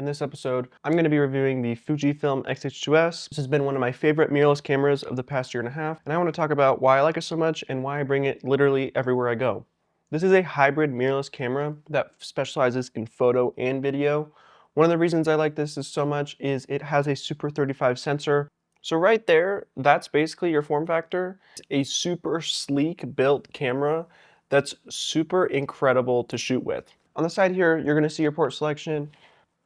In this episode, I'm going to be reviewing the Fuji XH2S. This has been one of my favorite mirrorless cameras of the past year and a half, and I want to talk about why I like it so much and why I bring it literally everywhere I go. This is a hybrid mirrorless camera that specializes in photo and video. One of the reasons I like this so much is it has a Super 35 sensor. So right there, that's basically your form factor. It's a super sleek built camera that's super incredible to shoot with. On the side here, you're going to see your port selection.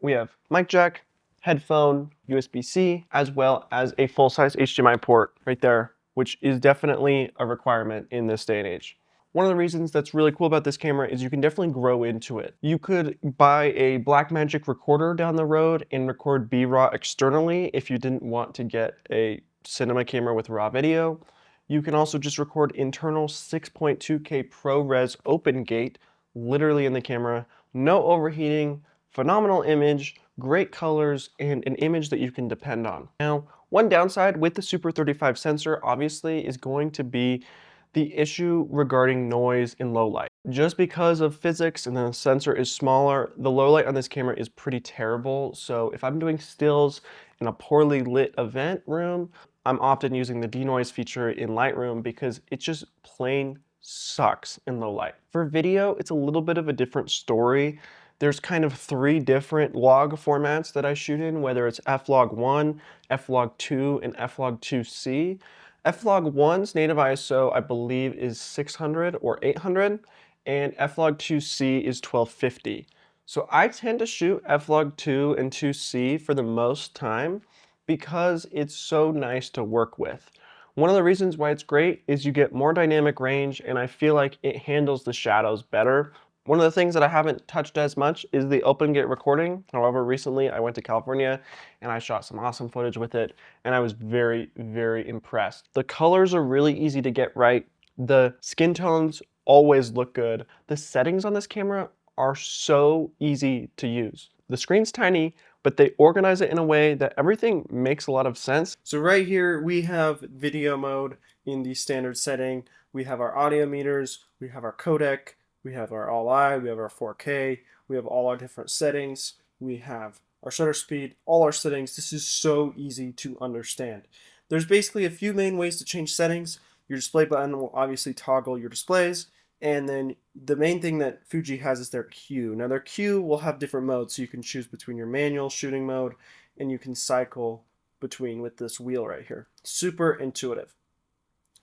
We have mic jack, headphone, USB-C, as well as a full-size HDMI port right there, which is definitely a requirement in this day and age. One of the reasons that's really cool about this camera is you can definitely grow into it. You could buy a Blackmagic recorder down the road and record B-RAW externally if you didn't want to get a cinema camera with raw video. You can also just record internal 6.2K ProRes open gate literally in the camera, no overheating, phenomenal image, great colors, and an image that you can depend on. Now, one downside with the Super 35 sensor obviously is going to be the issue regarding noise in low light. Just because of physics and the sensor is smaller, the low light on this camera is pretty terrible. So if I'm doing stills in a poorly lit event room, I'm often using the denoise feature in Lightroom because it just plain sucks in low light. For video, it's a little bit of a different story. There's kind of three different log formats that I shoot in, whether it's F-Log1, F-Log2, and F-Log2C. F-Log1's native ISO, I believe, is 600 or 800, and F-Log2C is 1250. So I tend to shoot F-Log2 and 2C for the most time because it's so nice to work with. One of the reasons why it's great is you get more dynamic range, and I feel like it handles the shadows better. One of the things that I haven't touched as much is the open gate recording. However, recently I went to California and I shot some awesome footage with it, and I was very, very impressed. The colors are really easy to get right. The skin tones always look good. The settings on this camera are so easy to use. The screen's tiny, but they organize it in a way that everything makes a lot of sense. So right here we have video mode in the standard setting. We have our audio meters, we have our codec, we have our all-I, we have our 4K, we have all our different settings, we have our shutter speed, all our settings. This is so easy to understand. There's basically a few main ways to change settings. Your display button will obviously toggle your displays, and then the main thing that Fuji has is their queue. Now their queue will have different modes, so you can choose between your manual shooting mode and you can cycle between with this wheel right here. Super intuitive.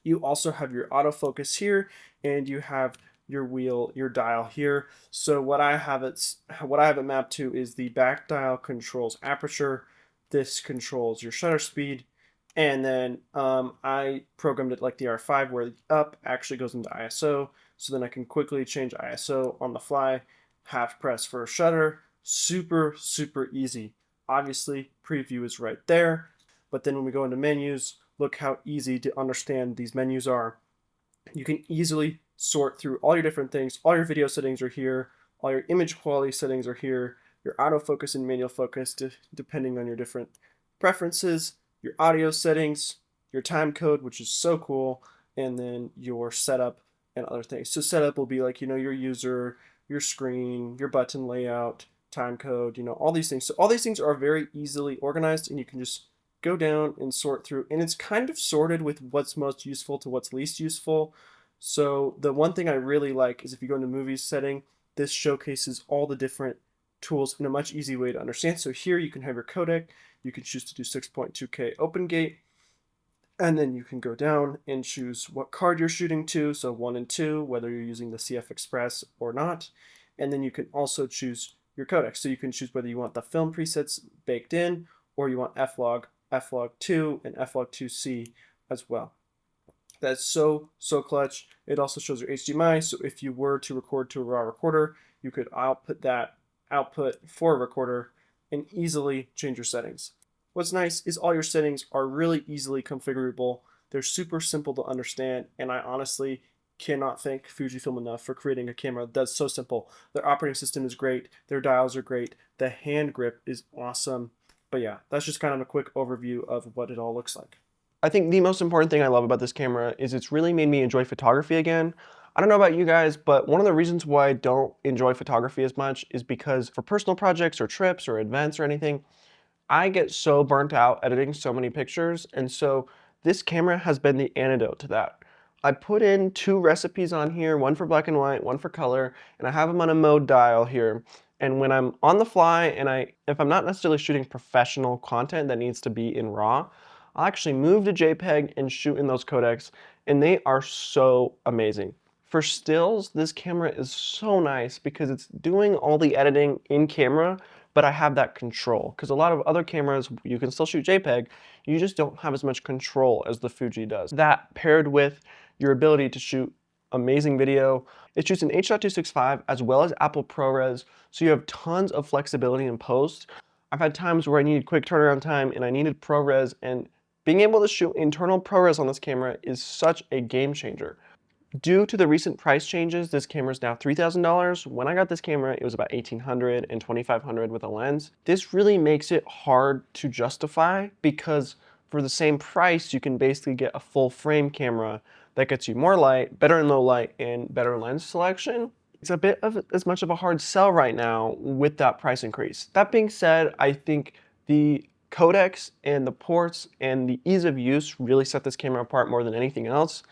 You also have your autofocus here, and you have your wheel, your dial here. So what I have it mapped to is the back dial controls aperture. This controls your shutter speed. And then I programmed it like the R5 where the up actually goes into ISO. So then I can quickly change ISO on the fly, half press for a shutter. Super, super easy. Obviously, preview is right there. But then when we go into menus, look how easy to understand these menus are. You can easily sort through all your different things. All your video settings are here. All your image quality settings are here. Your autofocus and manual focus, depending on your different preferences. Your audio settings, your time code, which is so cool, and then your setup and other things. So setup will be like, your user, your screen, your button layout, time code, all these things. So all these things are very easily organized, and you can just go down and sort through, and it's kind of sorted with what's most useful to what's least useful. So the one thing I really like is if you go into movies setting, this showcases all the different tools in a much easy way to understand. So here you can have your codec, you can choose to do 6.2K open gate, and then you can go down and choose what card you're shooting to, so 1 and 2, whether you're using the CF Express or not. And then you can also choose your codec. So you can choose whether you want the film presets baked in, or you want F-Log, F-Log2, and F-Log2C as well. That's so clutch. It also shows your HDMI, so if you were to record to a raw recorder, you could output that output for a recorder and easily change your settings. What's nice is all your settings are really easily configurable. They're super simple to understand, and I honestly cannot thank Fujifilm enough for creating a camera that's so simple. Their operating system is great, their dials are great, the hand grip is awesome. But yeah, that's just kind of a quick overview of what it all looks like. I think the most important thing I love about this camera is it's really made me enjoy photography again. I don't know about you guys, but one of the reasons why I don't enjoy photography as much is because for personal projects or trips or events or anything, I get so burnt out editing so many pictures, and so this camera has been the antidote to that. I put in 2 recipes on here, one for black and white, one for color, and I have them on a mode dial here. And when I'm on the fly and if I'm not necessarily shooting professional content that needs to be in RAW, I'll actually move to JPEG and shoot in those codecs, and they are so amazing. For stills, this camera is so nice because it's doing all the editing in camera, but I have that control. Because a lot of other cameras, you can still shoot JPEG, you just don't have as much control as the Fuji does. That paired with your ability to shoot amazing video. It shoots in H.265 as well as Apple ProRes, so you have tons of flexibility in post. I've had times where I needed quick turnaround time and I needed ProRes, and being able to shoot internal ProRes on this camera is such a game changer. Due to the recent price changes, this camera is now $3,000. When I got this camera, it was about $1,800 and $2,500 with a lens. This really makes it hard to justify because for the same price, you can basically get a full frame camera that gets you more light, better in low light, and better lens selection. It's a bit of as much of a hard sell right now with that price increase. That being said, I think the codecs and the ports and the ease of use really set this camera apart more than anything else.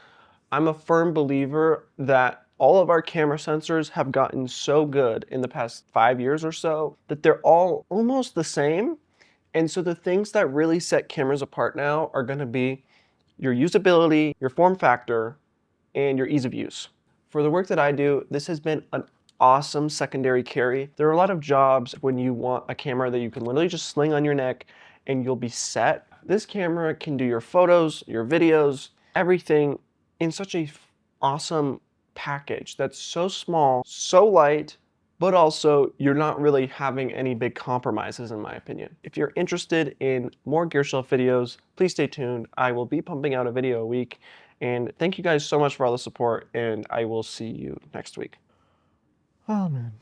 I'm a firm believer that all of our camera sensors have gotten so good in the past 5 years or so that they're all almost the same. And so the things that really set cameras apart now are going to be your usability, your form factor, and your ease of use. For the work that I do, this has been an awesome secondary carry. There are a lot of jobs when you want a camera that you can literally just sling on your neck and you'll be set. This camera can do your photos, your videos, everything in such a awesome package that's so small, so light, but also you're not really having any big compromises in my opinion. If you're interested in more gear shelf videos, please stay tuned. I will be pumping out a video a week, and thank you guys so much for all the support, and I will see you next week. Oh man.